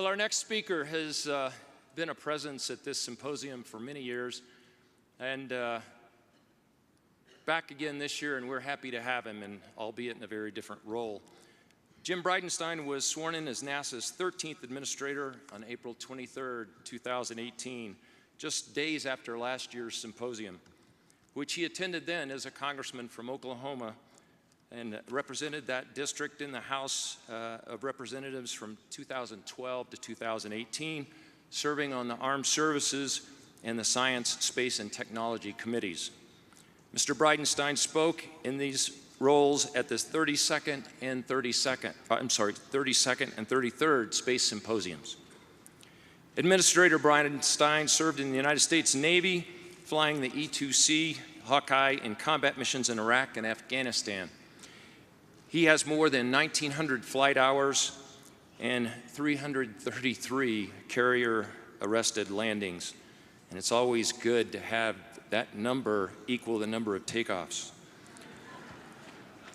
Well, our next speaker has been a presence at this symposium for many years, and back again this year, and we're happy to have him, and albeit in a very different role. Jim Bridenstine was sworn in as NASA's 13th administrator on April 23rd, 2018, just days after last year's symposium, which he attended then as a congressman from Oklahoma and represented that district in the House of Representatives from 2012 to 2018, serving on the Armed Services and the Science, Space, and Technology Committees. Mr. Bridenstine spoke in these roles at the 32nd and 33rd Space Symposiums. Administrator Bridenstine served in the United States Navy, flying the E-2C Hawkeye in combat missions in Iraq and Afghanistan. He has more than 1,900 flight hours and 333 carrier-arrested landings. And it's always good to have that number equal the number of takeoffs.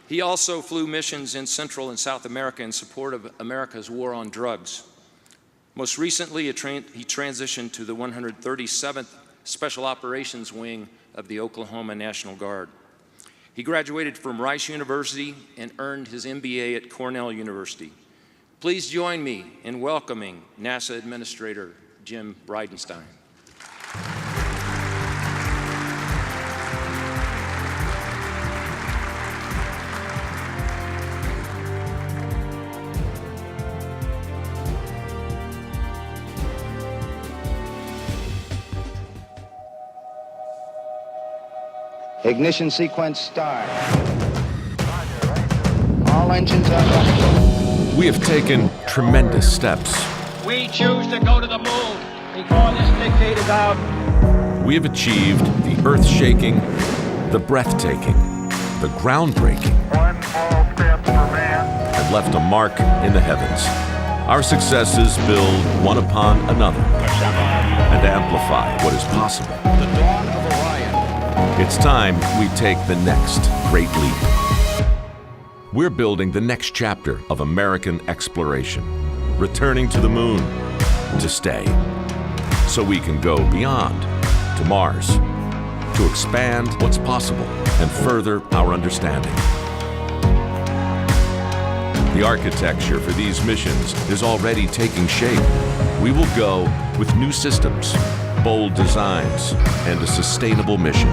He also flew missions in Central and South America in support of America's war on drugs. Most recently, he transitioned to the 137th Special Operations Wing of the Oklahoma National Guard. He graduated from Rice University and earned his MBA at Cornell University. Please join me in welcoming NASA Administrator Jim Bridenstine. Ignition sequence start. All engines are running. We have taken tremendous steps. We choose to go to the moon before this decade is out. We have achieved the earth-shaking, the breathtaking, the groundbreaking, One small step for man, and left a mark in the heavens. Our successes build one upon another and amplify what is possible. The dawn of Orion. It's time we take the next great leap. We're building the next chapter of American exploration, returning to the moon to stay, so we can go beyond to Mars, to expand what's possible and further our understanding. The architecture for these missions is already taking shape. We will go with new systems, bold designs, and a sustainable mission.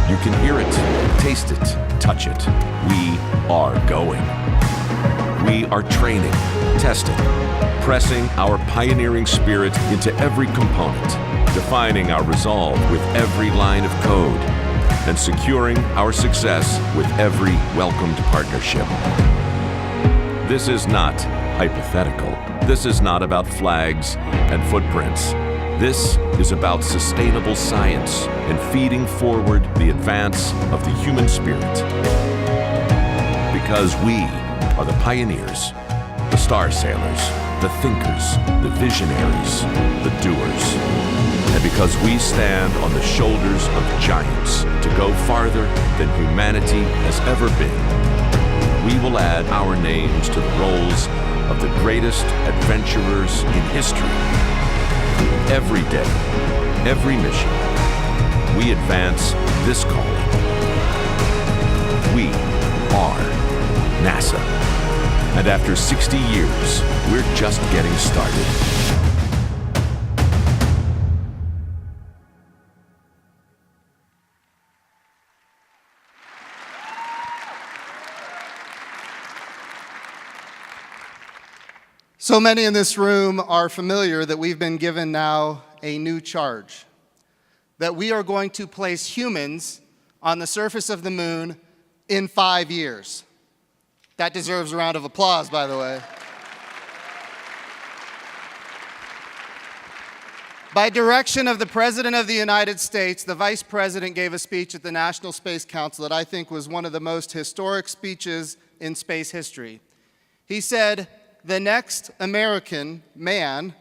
You can hear it, taste it, touch it. We are going. We are training, testing, pressing our pioneering spirit into every component, defining our resolve with every line of code, and securing our success with every welcomed partnership. This is not hypothetical. This is not about flags and footprints. This is about sustainable science and feeding forward the advance of the human spirit. Because we are the pioneers, the star sailors, the thinkers, the visionaries, the doers. And because we stand on the shoulders of giants to go farther than humanity has ever been, we will add our names to the rolls of the greatest adventurers in history. Every day, every mission, we advance this calling. We are NASA. And after 60 years, we're just getting started. So many in this room are familiar that we've been given now a new charge, that we are going to place humans on the surface of the moon in 5 years. That deserves a round of applause, by the way. By direction of the President of the United States, the Vice President gave a speech at the National Space Council that I think was one of the most historic speeches in space history. He said, "The next American man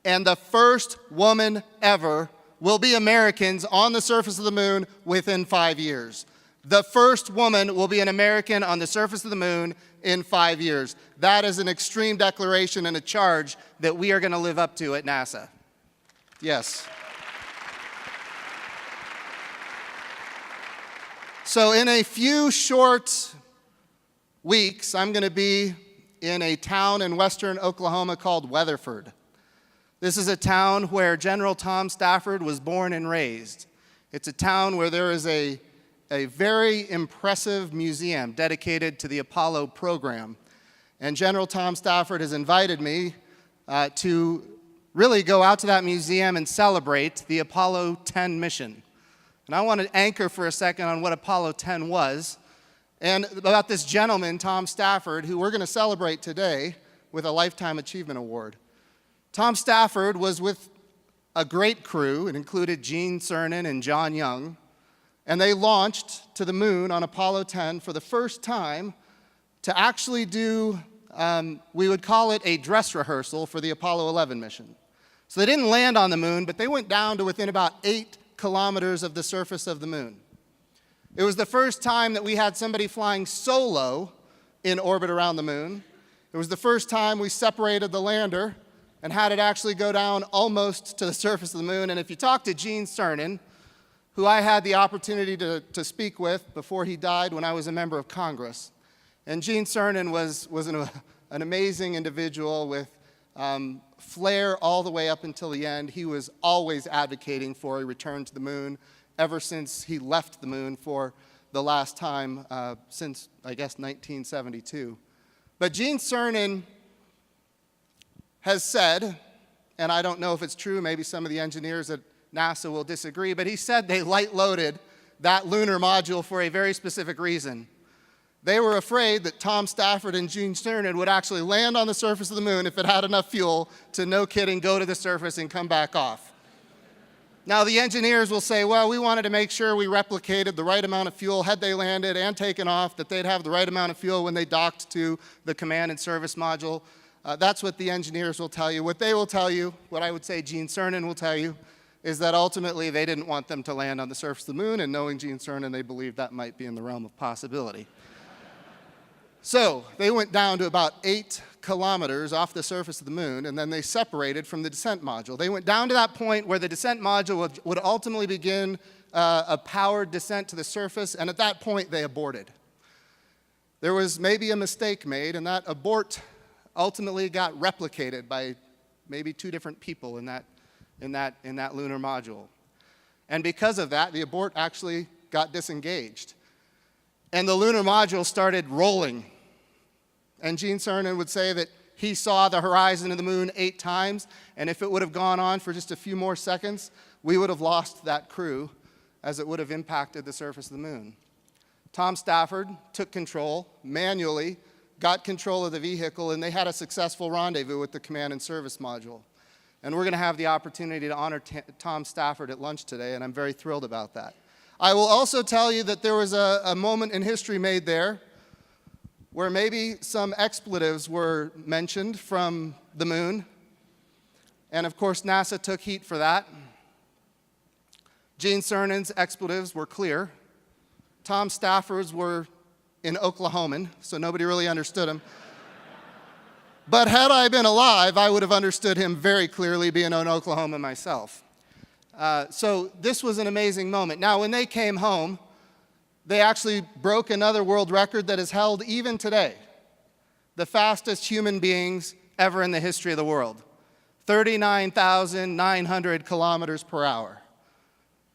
and the first woman ever will be Americans on the surface of the moon within 5 years." The first woman will be an American on the surface of the moon in 5 years. That is an extreme declaration and a charge that we are going to live up to at NASA. Yes. So in a few short weeks, I'm going to be in a town in western Oklahoma called Weatherford. This is a town where General Tom Stafford was born and raised. It's a town where there is a very impressive museum dedicated to the Apollo program. And General Tom Stafford has invited me to really go out to that museum and celebrate the Apollo 10 mission. And I want to anchor for a second on what Apollo 10 was, and about this gentleman, Tom Stafford, who we're going to celebrate today with a Lifetime Achievement Award. Tom Stafford was with a great crew. It included Gene Cernan and John Young, and they launched to the moon on Apollo 10 for the first time to actually do, we would call it a dress rehearsal for the Apollo 11 mission. So they didn't land on the moon, but they went down to within about 8 kilometers of the surface of the moon. It was the first time that we had somebody flying solo in orbit around the moon. It was the first time we separated the lander and had it actually go down almost to the surface of the moon. And if you talk to Gene Cernan, who I had the opportunity to speak with before he died when I was a member of Congress, and Gene Cernan was an amazing individual with flair all the way up until the end. He was always advocating for a return to the moon ever since he left the moon for the last time since, I guess, 1972. But Gene Cernan has said, and I don't know if it's true, maybe some of the engineers at NASA will disagree, but he said they light-loaded that lunar module for a very specific reason. They were afraid that Tom Stafford and Gene Cernan would actually land on the surface of the moon if it had enough fuel to, no kidding, go to the surface and come back off. Now, the engineers will say, well, we wanted to make sure we replicated the right amount of fuel had they landed and taken off, that they'd have the right amount of fuel when they docked to the command and service module. That's what the engineers will tell you. What they will tell you, what I would say Gene Cernan will tell you, is that ultimately they didn't want them to land on the surface of the moon, and knowing Gene Cernan, they believed that might be in the realm of possibility. So they went down to about 8 kilometers off the surface of the moon, and then they separated from the descent module. They went down to that point where the descent module would ultimately begin a powered descent to the surface, and at that point they aborted. There was maybe a mistake made, and that abort ultimately got replicated by maybe 2 different people in that lunar module. And because of that, the abort actually got disengaged. And the lunar module started rolling. And Gene Cernan would say that he saw the horizon of the moon 8 times, and if it would have gone on for just a few more seconds, we would have lost that crew as it would have impacted the surface of the moon. Tom Stafford took control manually, got control of the vehicle, and they had a successful rendezvous with the command and service module. And we're going to have the opportunity to honor Tom Stafford at lunch today, and I'm very thrilled about that. I will also tell you that there was a moment in history made there where maybe some expletives were mentioned from the moon. And of course, NASA took heat for that. Gene Cernan's expletives were clear. Tom Stafford's were in Oklahoman, so nobody really understood him. But had I been alive, I would have understood him very clearly, being in Oklahoma myself. So this was an amazing moment. Now, when they came home, they actually broke another world record that is held even today. The fastest human beings ever in the history of the world. 39,900 kilometers per hour.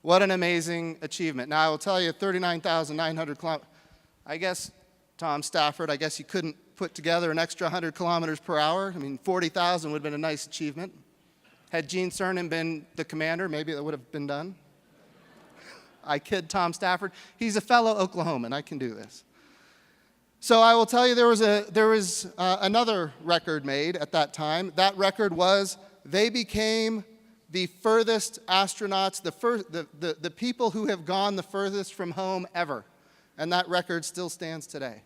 What an amazing achievement. Now, I will tell you, 39,900 kilometers, I guess, Tom Stafford, I guess you couldn't put together an extra 100 kilometers per hour. I mean, 40,000 would have been a nice achievement. Had Gene Cernan been the commander, maybe that would have been done. I kid Tom Stafford. He's a fellow Oklahoman. I can do this. So I will tell you there was another record made at that time. That record was they became the furthest astronauts, the people who have gone the furthest from home ever. And that record still stands today.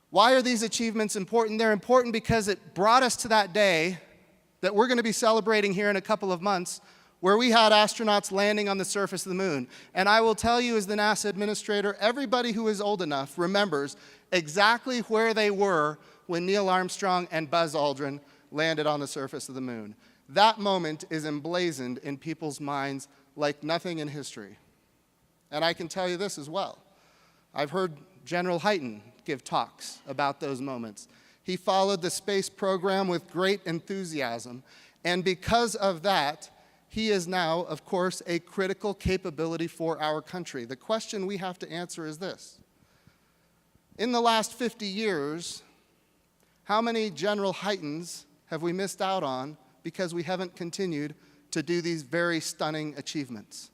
Why are these achievements important? They're important because it brought us to that day that we're going to be celebrating here in a couple of months, where we had astronauts landing on the surface of the moon. And I will tell you, as the NASA administrator, everybody who is old enough remembers exactly where they were when Neil Armstrong and Buzz Aldrin landed on the surface of the moon. That moment is emblazoned in people's minds like nothing in history. And I can tell you this as well. I've heard General Hyten give talks about those moments. He followed the space program with great enthusiasm, and because of that, he is now, of course, a critical capability for our country. The question we have to answer is this. In the last 50 years, how many General Hytens have we missed out on because we haven't continued to do these very stunning achievements?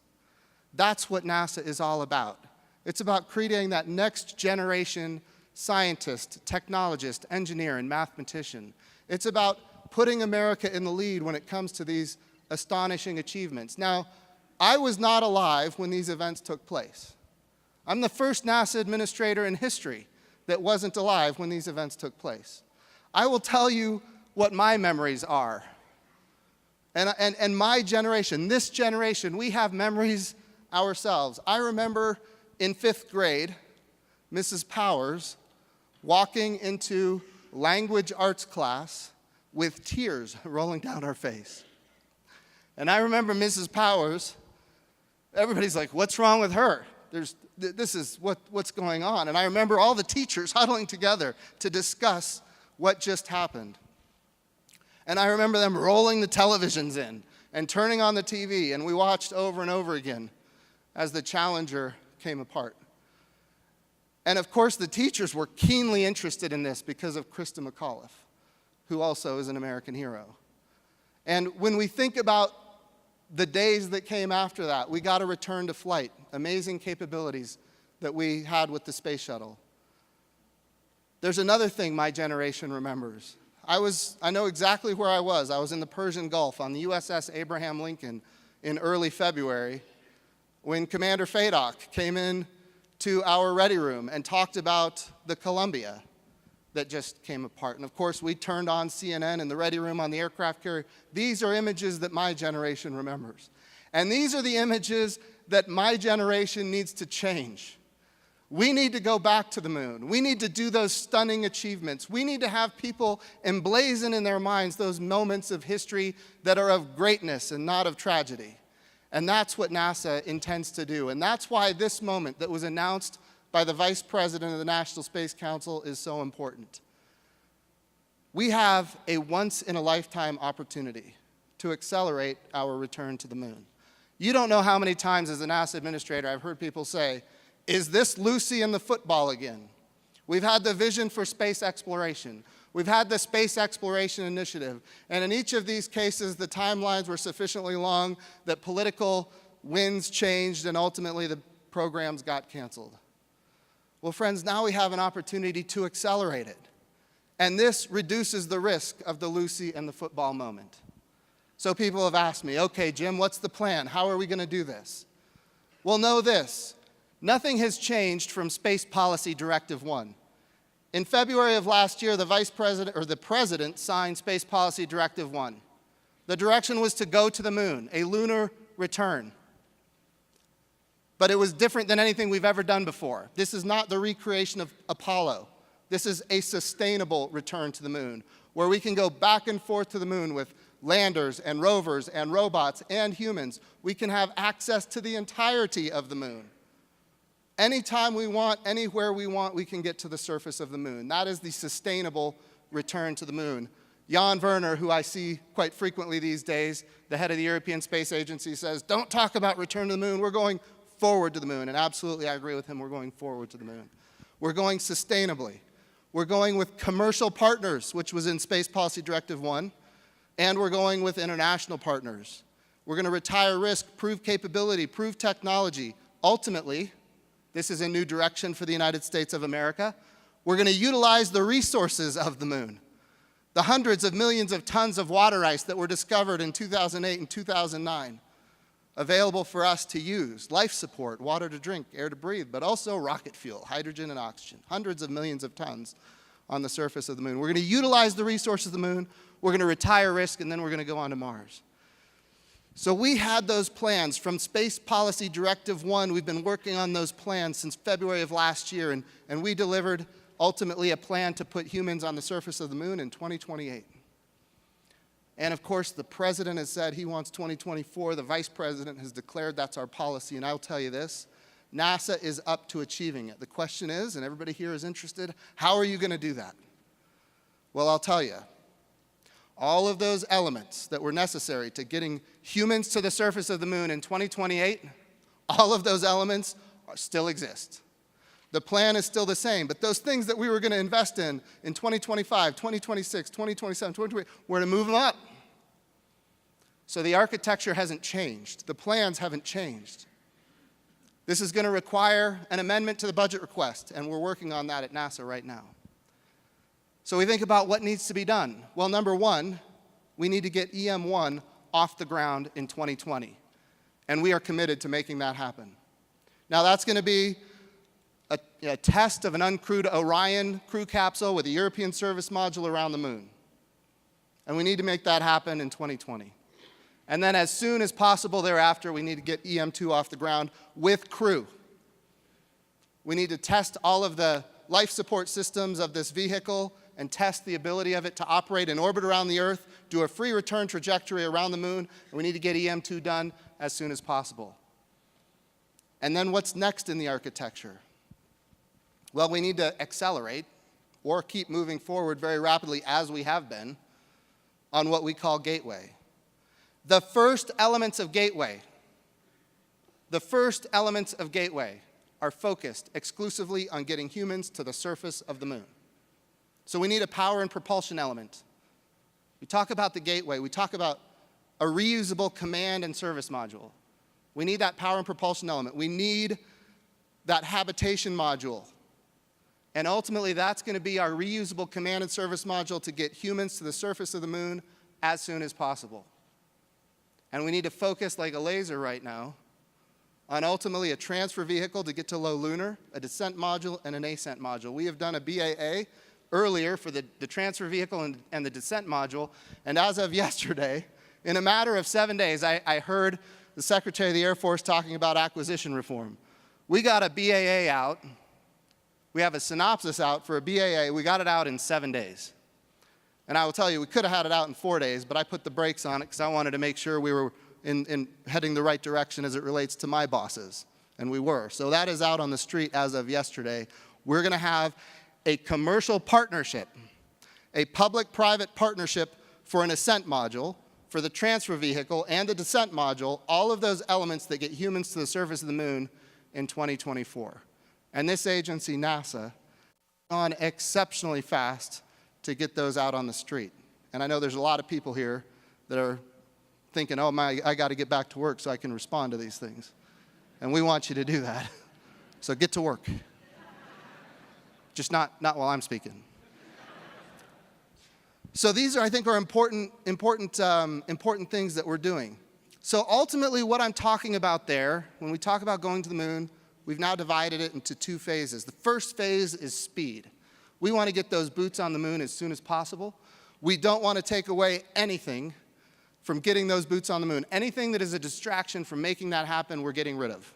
That's what NASA is all about. It's about creating that next generation scientist, technologist, engineer, and mathematician. It's about putting America in the lead when it comes to these astonishing achievements. Now, I was not alive when these events took place. I'm the first NASA administrator in history that wasn't alive when these events took place. I will tell you what my memories are. And my generation, this generation, we have memories ourselves. I remember in 5th grade, Mrs. Powers walking into language arts class with tears rolling down her face. And I remember Mrs. Powers, everybody's like, what's wrong with her? This is what's going on. And I remember all the teachers huddling together to discuss what just happened. And I remember them rolling the televisions in and turning on the TV, and we watched over and over again as the Challenger came apart. And of course, the teachers were keenly interested in this because of Krista McAuliffe, who also is an American hero. And when we think about the days that came after that, we got a return to flight, amazing capabilities that we had with the space shuttle. There's another thing my generation remembers. I know exactly where I was. I was in the Persian Gulf on the USS Abraham Lincoln in early February when Commander Fadok came in to our ready room and talked about the Columbia that just came apart. And of course, we turned on CNN in the ready room on the aircraft carrier. These are images that my generation remembers. And these are the images that my generation needs to change. We need to go back to the moon. We need to do those stunning achievements. We need to have people emblazon in their minds those moments of history that are of greatness and not of tragedy. And that's what NASA intends to do. And that's why this moment that was announced by the Vice President of the National Space Council is so important. We have a once-in-a-lifetime opportunity to accelerate our return to the moon. You don't know how many times as a NASA administrator I've heard people say, is this Lucy and the football again? We've had the vision for space exploration. We've had the Space Exploration Initiative. And in each of these cases, the timelines were sufficiently long that political winds changed and ultimately the programs got canceled. Well, friends, now we have an opportunity to accelerate it. And this reduces the risk of the Lucy and the football moment. So people have asked me, okay, Jim, what's the plan? How are we going to do this? Well, know this. Nothing has changed from Space Policy Directive 1. In February of last year, the President signed Space Policy Directive 1. The direction was to go to the moon, a lunar return. But it was different than anything we've ever done before. This is not the recreation of Apollo. This is a sustainable return to the moon, where we can go back and forth to the moon with landers and rovers and robots and humans. We can have access to the entirety of the moon. Anytime we want, anywhere we want, we can get to the surface of the moon. That is the sustainable return to the moon. Jan Werner, who I see quite frequently these days, the head of the European Space Agency, says, don't talk about return to the moon, we're going forward to the moon. And absolutely, I agree with him, we're going forward to the moon. We're going sustainably. We're going with commercial partners, which was in Space Policy Directive 1, and we're going with international partners. We're going to retire risk, prove capability, prove technology. Ultimately, this is a new direction for the United States of America. We're going to utilize the resources of the moon. The hundreds of millions of tons of water ice that were discovered in 2008 and 2009, available for us to use. Life support, water to drink, air to breathe, but also rocket fuel, hydrogen and oxygen. Hundreds of millions of tons on the surface of the moon. We're going to utilize the resources of the moon. We're going to retire risk, and then we're going to go on to Mars. So we had those plans from Space Policy Directive 1. We've been working on those plans since February of last year, and we delivered ultimately a plan to put humans on the surface of the moon in 2028. And of course, the president has said he wants 2024. The vice president has declared that's our policy, and I'll tell you this, NASA is up to achieving it. The question is, and everybody here is interested, how are you going to do that? Well, I'll tell you. All of those elements that were necessary to getting humans to the surface of the moon in 2028, all of those elements still exist. The plan is still the same, but those things that we were going to invest in 2025, 2026, 2027, 2028, we're going to move them up. So the architecture hasn't changed. The plans haven't changed. This is going to require an amendment to the budget request, and we're working on that at NASA right now. So we think about what needs to be done. Well, number one, we need to get EM1 off the ground in 2020. And we are committed to making that happen. Now, that's going to be a test of an uncrewed Orion crew capsule with a European service module around the moon. And we need to make that happen in 2020. And then as soon as possible thereafter, we need to get EM2 off the ground with crew. We need to test all of the life support systems of this vehicle and test the ability of it to operate in orbit around the Earth, do a free return trajectory around the moon, and we need to get EM2 done as soon as possible. And then what's next in the architecture? Well, we need to accelerate or keep moving forward very rapidly as we have been on what we call Gateway. The first elements of Gateway are focused exclusively on getting humans to the surface of the moon. So we need a power and propulsion element. We talk about the Gateway. We talk about a reusable command and service module. We need that power and propulsion element. We need that habitation module. And ultimately, that's going to be our reusable command and service module to get humans to the surface of the moon as soon as possible. And we need to focus like a laser right now on ultimately a transfer vehicle to get to low lunar, a descent module, and an ascent module. We have done a BAA earlier for the transfer vehicle and the descent module, and as of yesterday, in a matter of 7 days, I heard the Secretary of the Air Force talking about acquisition reform. We got a BAA out. We have a synopsis out for a BAA. We got it out in 7 days. And I will tell you, we could have had it out in 4 days, but I put the brakes on it because I wanted to make sure we were in heading the right direction as it relates to my bosses, and we were. So that is out on the street as of yesterday. We're going to have a commercial partnership, a public-private partnership for an ascent module, for the transfer vehicle, and the descent module, all of those elements that get humans to the surface of the moon in 2024. And this agency, NASA, on exceptionally fast to get those out on the street. And I know there's a lot of people here that are thinking, oh my, I got to get back to work so I can respond to these things. And we want you to do that. So get to work. Just not while I'm speaking. So these are, I think, are important things that we're doing. So ultimately, what I'm talking about there, when we talk about going to the moon, we've now divided it into two phases. The first phase is speed. We want to get those boots on the moon as soon as possible. We don't want to take away anything from getting those boots on the moon. Anything that is a distraction from making that happen, we're getting rid of.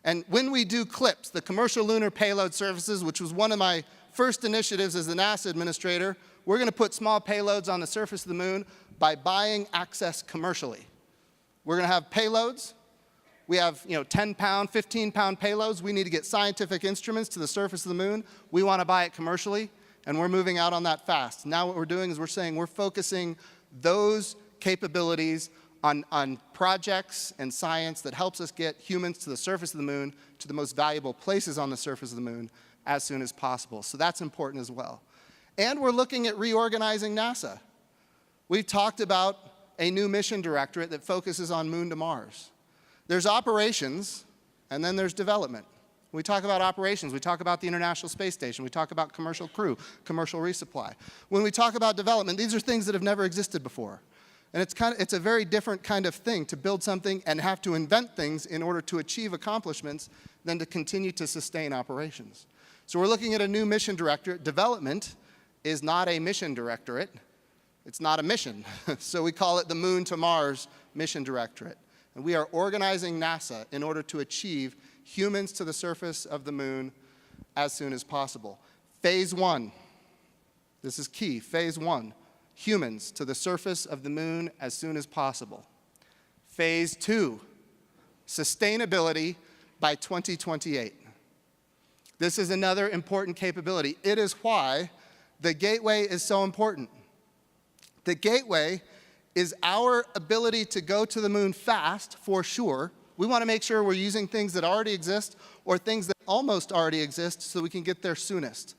And when we do CLPS, the Commercial Lunar Payload Services, which was one of my first initiatives as the NASA administrator, we're going to put small payloads on the surface of the moon by buying access commercially. We're going to have payloads. We have 10-pound, 15-pound payloads. We need to get scientific instruments to the surface of the moon. We want to buy it commercially, and we're moving out on that fast. Now what we're doing is we're saying we're focusing those capabilities on projects and science that helps us get humans to the surface of the moon, to the most valuable places on the surface of the moon as soon as possible. So that's important as well. And we're looking at reorganizing NASA. We've talked about a new mission directorate that focuses on Moon to Mars. There's operations, and then there's development. When we talk about operations, we talk about the International Space Station. We talk about commercial crew, commercial resupply. When we talk about development, these are things that have never existed before. And it's a very different kind of thing to build something and have to invent things in order to achieve accomplishments than to continue to sustain operations. So we're looking at a new mission directorate. Development is not a mission directorate. It's not a mission. So we call it the Moon to Mars Mission Directorate. And we are organizing NASA in order to achieve humans to the surface of the moon as soon as possible. Phase 1, this is key, phase 1, humans to the surface of the moon as soon as possible. Phase 2, sustainability by 2028. This is another important capability. It is why the Gateway is so important. The Gateway is our ability to go to the moon fast, for sure. We want to make sure we're using things that already exist or things that almost already exist so we can get there soonest.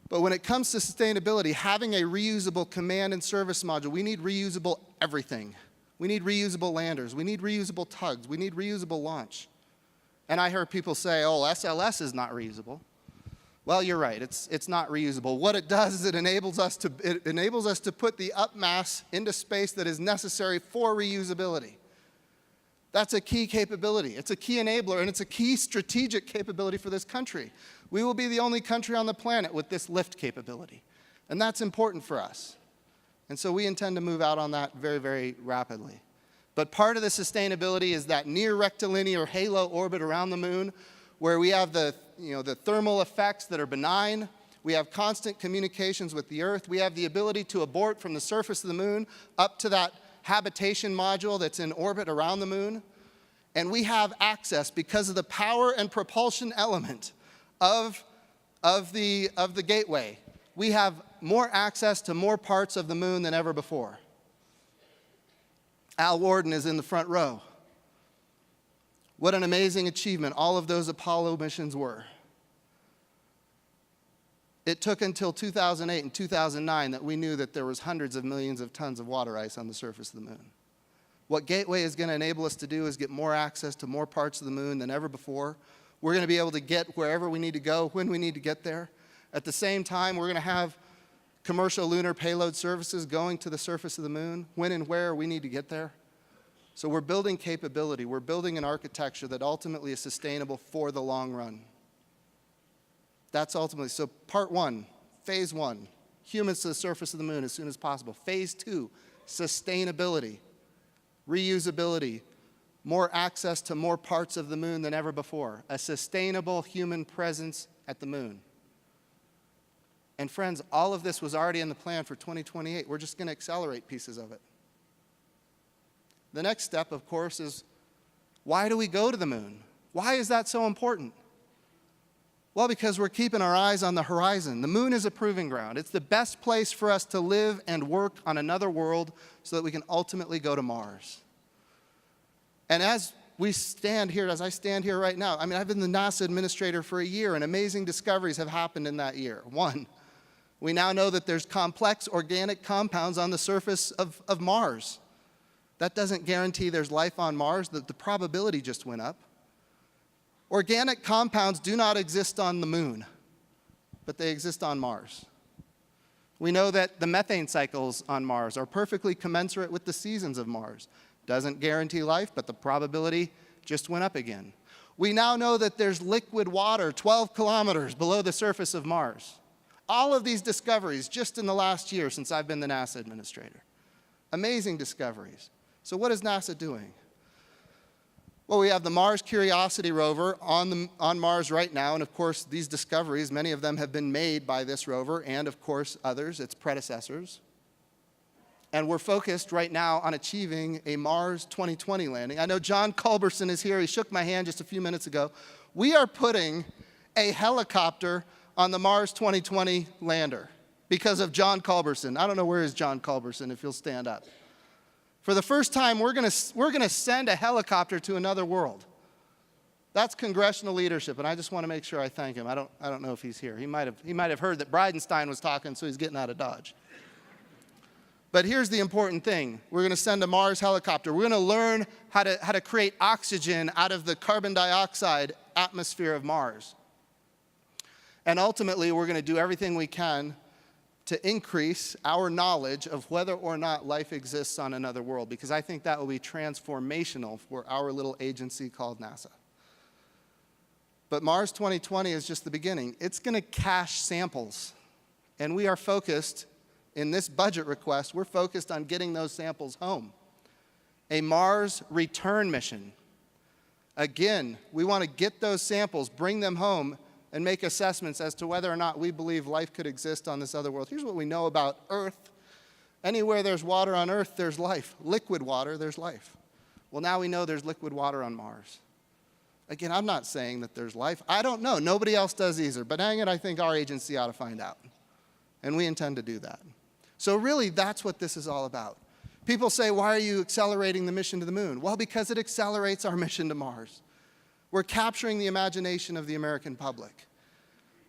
But when it comes to sustainability, having a reusable command and service module, we need reusable everything. We need reusable landers. We need reusable tugs. We need reusable launch. And I heard people say, oh, SLS is not reusable. Well, you're right, it's not reusable. What it does is it enables us to put the up mass into space that is necessary for reusability. That's a key capability. It's a key enabler, and it's a key strategic capability for this country. We will be the only country on the planet with this lift capability, and that's important for us. And so we intend to move out on that very, very rapidly. But part of the sustainability is that near rectilinear halo orbit around the moon, where we have the thermal effects that are benign. We have constant communications with the Earth. We have the ability to abort from the surface of the moon up to that habitation module that's in orbit around the moon. And we have access, because of the power and propulsion element of the Gateway, we have more access to more parts of the moon than ever before. Al Warden is in the front row. What an amazing achievement all of those Apollo missions were. It took until 2008 and 2009 that we knew that there was hundreds of millions of tons of water ice on the surface of the moon. What Gateway is going to enable us to do is get more access to more parts of the moon than ever before. We're going to be able to get wherever we need to go, when we need to get there. At the same time, we're going to have commercial lunar payload services going to the surface of the moon, when and where we need to get there. So we're building capability. We're building an architecture that ultimately is sustainable for the long run. That's ultimately, so part 1, phase 1, humans to the surface of the moon as soon as possible. Phase 2, sustainability, reusability, more access to more parts of the moon than ever before, a sustainable human presence at the moon. And friends, all of this was already in the plan for 2028. We're just going to accelerate pieces of it. The next step, of course, is why do we go to the moon? Why is that so important? Well, because we're keeping our eyes on the horizon. The moon is a proving ground. It's the best place for us to live and work on another world so that we can ultimately go to Mars. And as I stand here right now, I mean, I've been the NASA administrator for a year, and amazing discoveries have happened in that year. One, we now know that there's complex organic compounds on the surface of Mars. That doesn't guarantee there's life on Mars. The probability just went up. Organic compounds do not exist on the moon, but they exist on Mars. We know that the methane cycles on Mars are perfectly commensurate with the seasons of Mars. Doesn't guarantee life, but the probability just went up again. We now know that there's liquid water 12 kilometers below the surface of Mars. All of these discoveries just in the last year since I've been the NASA administrator. Amazing discoveries. So what is NASA doing? Well, we have the Mars Curiosity rover on Mars right now, and of course these discoveries, many of them have been made by this rover and of course others, its predecessors. And we're focused right now on achieving a Mars 2020 landing. I know John Culberson is here. He shook my hand just a few minutes ago. We are putting a helicopter on the Mars 2020 lander because of John Culberson. I don't know where is John Culberson, if he'll stand up. For the first time, we're going to send a helicopter to another world. That's congressional leadership, and I just want to make sure I thank him. I don't know if he's here. He might have heard that Bridenstine was talking, so he's getting out of Dodge. But here's the important thing. We're going to send a Mars helicopter. We're going to learn how to create oxygen out of the carbon dioxide atmosphere of Mars. And ultimately, we're going to do everything we can to increase our knowledge of whether or not life exists on another world, because I think that will be transformational for our little agency called NASA. But Mars 2020 is just the beginning. It's going to cache samples, and we are focused, in this budget request, we're focused on getting those samples home. a Mars return mission. Again, we want to get those samples, bring them home, and make assessments as to whether or not we believe life could exist on this other world. Here's what we know about Earth. Anywhere there's water on Earth, there's life. Liquid water, there's life. Well, now we know there's liquid water on Mars. Again, I'm not saying that there's life. I don't know. Nobody else does either. But dang it, I think our agency ought to find out. And we intend to do that. So really, that's what this is all about. People say, why are you accelerating the mission to the moon? Well, because it accelerates our mission to Mars. We're capturing the imagination of the American public.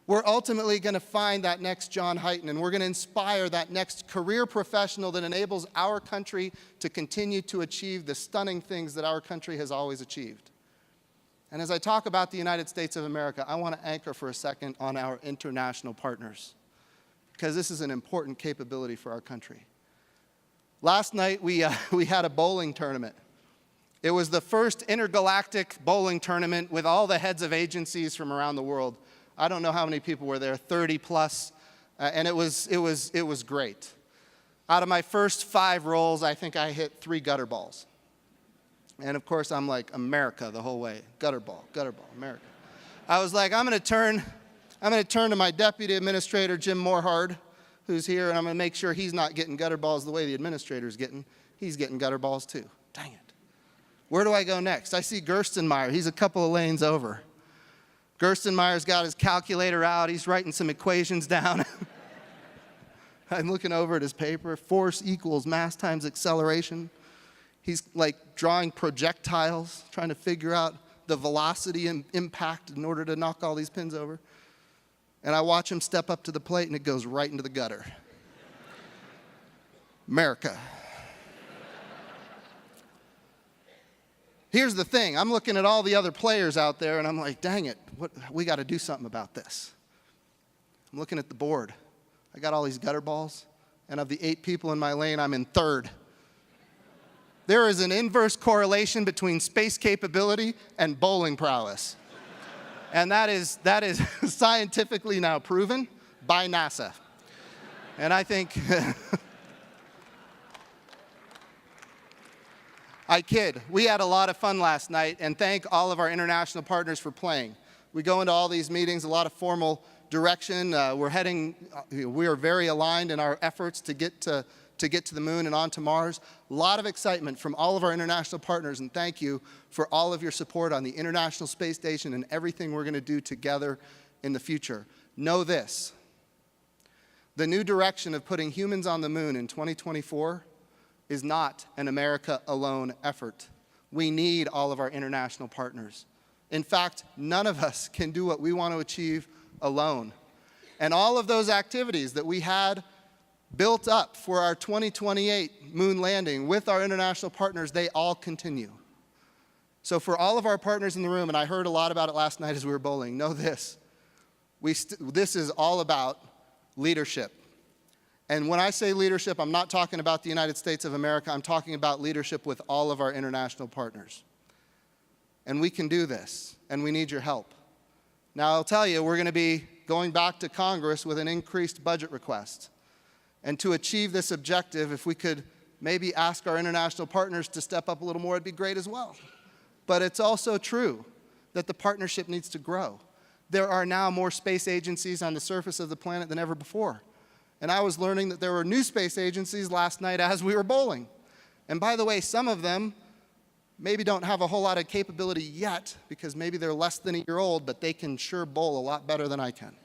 We're ultimately going to find that next John Hyten, and we're going to inspire that next career professional that enables our country to continue to achieve the stunning things that our country has always achieved. And as I talk about the United States of America, I want to anchor for a second on our international partners, because this is an important capability for our country. Last night, we had a bowling tournament. It was the first intergalactic bowling tournament with all the heads of agencies from around the world. I don't know how many people were there, 30 plus, and it was great. Out of my first 5 rolls, I think I hit 3 gutter balls. And of course, I'm like, America the whole way. Gutter ball, America. I was like, I'm going to turn to my deputy administrator, Jim Morehard, who's here, and I'm going to make sure he's not getting gutter balls the way the administrator's getting. He's getting gutter balls too. Dang it. Where do I go next? I see Gerstenmaier. He's a couple of lanes over. Gerstenmaier's got his calculator out. He's writing some equations down. I'm looking over at his paper. Force equals mass times acceleration. He's like drawing projectiles, trying to figure out the velocity and impact in order to knock all these pins over. And I watch him step up to the plate, and it goes right into the gutter. America. Here's the thing. I'm looking at all the other players out there, and I'm like, dang it, we got to do something about this. I'm looking at the board. I got all these gutter balls, and of the 8 people in my lane, I'm in 3rd. There is an inverse correlation between space capability and bowling prowess. And that is scientifically now proven by NASA. And I think, I kid. We had a lot of fun last night, and thank all of our international partners for playing. We go into all these meetings, a lot of formal direction. We are very aligned in our efforts to get to the moon and onto Mars. A lot of excitement from all of our international partners, and thank you for all of your support on the International Space Station and everything we're going to do together in the future. Know this. The new direction of putting humans on the moon in 2024 is not an America alone effort. We need all of our international partners. In fact, none of us can do what we want to achieve alone. And all of those activities that we had built up for our 2028 moon landing with our international partners, they all continue. So for all of our partners in the room, and I heard a lot about it last night as we were bowling, know this. This is all about leadership. And when I say leadership, I'm not talking about the United States of America. I'm talking about leadership with all of our international partners. And we can do this, and we need your help. Now, I'll tell you, we're going to be going back to Congress with an increased budget request. And to achieve this objective, if we could maybe ask our international partners to step up a little more, it'd be great as well. But it's also true that the partnership needs to grow. There are now more space agencies on the surface of the planet than ever before. And I was learning that there were new space agencies last night as we were bowling. And by the way, some of them maybe don't have a whole lot of capability yet, because maybe they're less than a year old, but they can sure bowl a lot better than I can.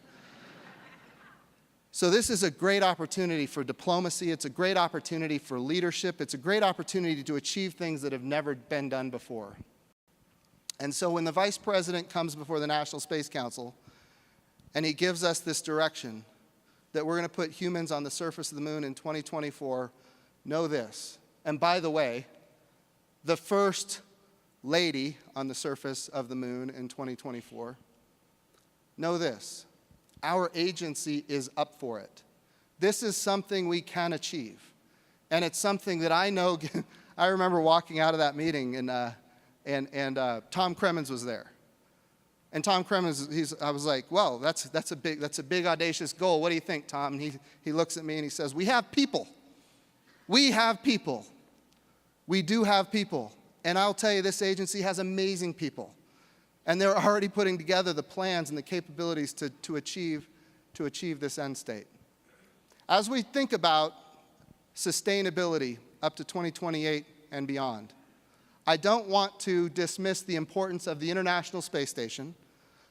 So this is a great opportunity for diplomacy. It's a great opportunity for leadership. It's a great opportunity to achieve things that have never been done before. And so when the Vice President comes before the National Space Council and he gives us this direction that we're going to put humans on the surface of the moon in 2024, know this. And by the way, the first lady on the surface of the moon in 2024, know this. Our agency is up for it. This is something we can achieve. And it's something that I know, I remember walking out of that meeting and Tom Kremens was there. And Tom Kremens, I was like, well, that's a big audacious goal. What do you think, Tom? And he looks at me and he says, we have people. We have people. We do have people, and I'll tell you, this agency has amazing people, and they're already putting together the plans and the capabilities to achieve this end state. As we think about sustainability up to 2028 and beyond, I don't want to dismiss the importance of the International Space Station.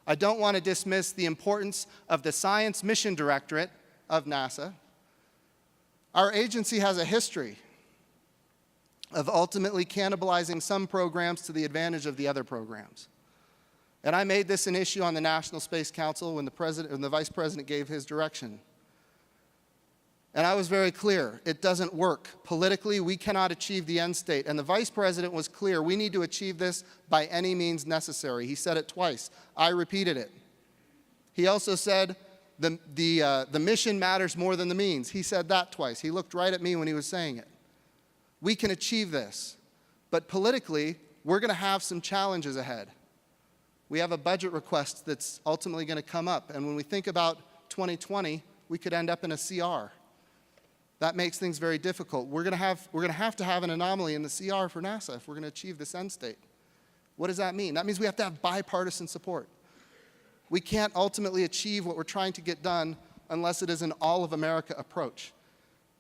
I don't want to dismiss the importance of the Science Mission Directorate of NASA. Our agency has a history of ultimately cannibalizing some programs to the advantage of the other programs. And I made this an issue on the National Space Council when the Vice President gave his direction. And I was very clear, it doesn't work. Politically, we cannot achieve the end state. And the Vice President was clear, we need to achieve this by any means necessary. He said it twice. I repeated it. He also said, the mission matters more than the means. He said that twice. He looked right at me when he was saying it. We can achieve this. But politically, we're going to have some challenges ahead. We have a budget request that's ultimately going to come up. And when we think about 2020, we could end up in a CR. That makes things very difficult. We're going to have to have an anomaly in the CR for NASA if we're going to achieve this end state. What does that mean? That means we have to have bipartisan support. We can't ultimately achieve what we're trying to get done unless it is an all-of-America approach.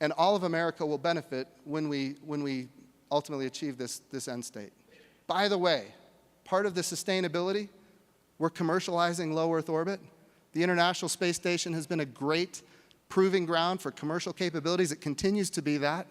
And all of America will benefit when we ultimately achieve this end state. By the way, part of the sustainability, we're commercializing low Earth orbit. The International Space Station has been a great proving ground for commercial capabilities. It continues to be that.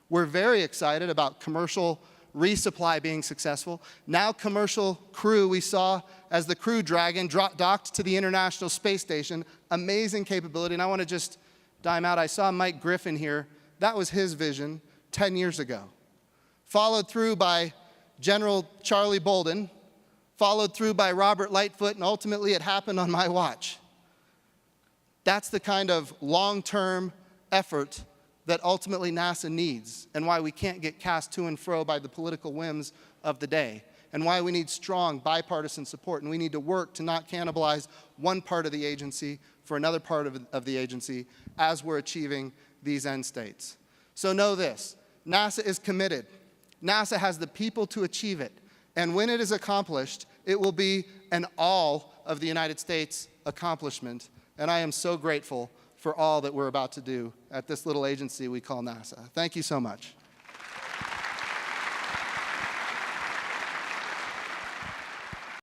We're very excited about commercial resupply being successful. Now commercial crew, we saw as the Crew Dragon docked to the International Space Station, amazing capability. And I want to just dime out. I saw Mike Griffin here. That was his vision 10 years ago. Followed through by General Charlie Bolden, followed through by Robert Lightfoot, and ultimately it happened on my watch. That's the kind of long-term effort that ultimately NASA needs, and why we can't get cast to and fro by the political whims of the day, and why we need strong bipartisan support, and we need to work to not cannibalize one part of the agency for another part of the agency as we're achieving these end states. So know this, NASA is committed. NASA has the people to achieve it, and when it is accomplished, it will be an all of the United States accomplishment. And I am so grateful for all that we're about to do at this little agency we call NASA. Thank you so much.